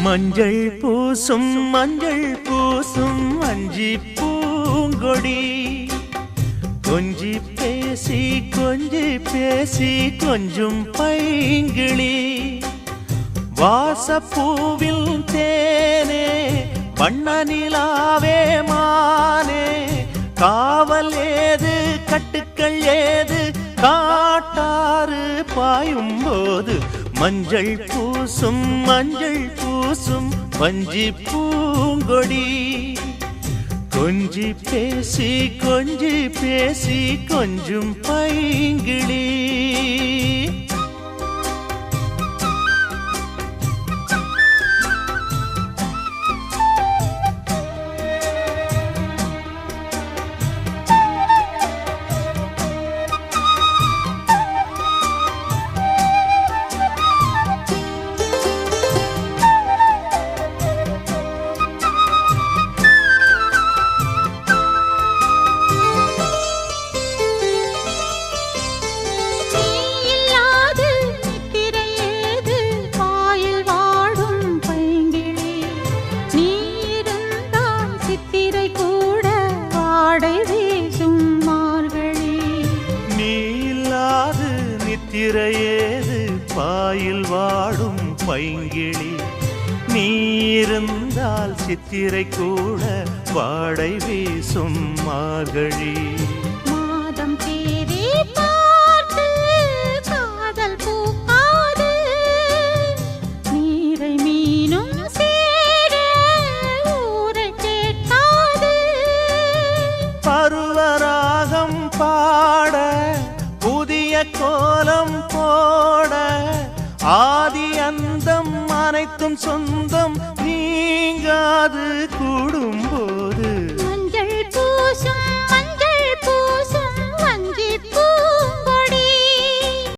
மஞ்சள் பூசும் அஞ்சி பூங்கொடி கொஞ்சி பேசி கொஞ்சம் பைங்கிளி வாசப்பூவில் தேனே வண்ண நிலாவே மானே காவல் ஏது கட்டுக்கள் ஏது காட்டாறு பாயும் போது மஞ்சள் பூசும் வஞ்சி பூங்கொடி கொஞ்சி பேசி கொஞ்சம் பைங்கிளி திரையேது பாயில் வாடும் பைங்கிளி நீ இருந்தால் சித்திரை கூட வாடை வீசும் மார்கழி மாதம் தேதி பார்த்து காதல் பூக்காது நீரை மீனும் சேர ஊரை கேட்காது பருவராகம் பாட புதிய கோலம் போட ஆதி அந்தம் அனைத்தும் சொந்தம் நீங்காது கூடும்போ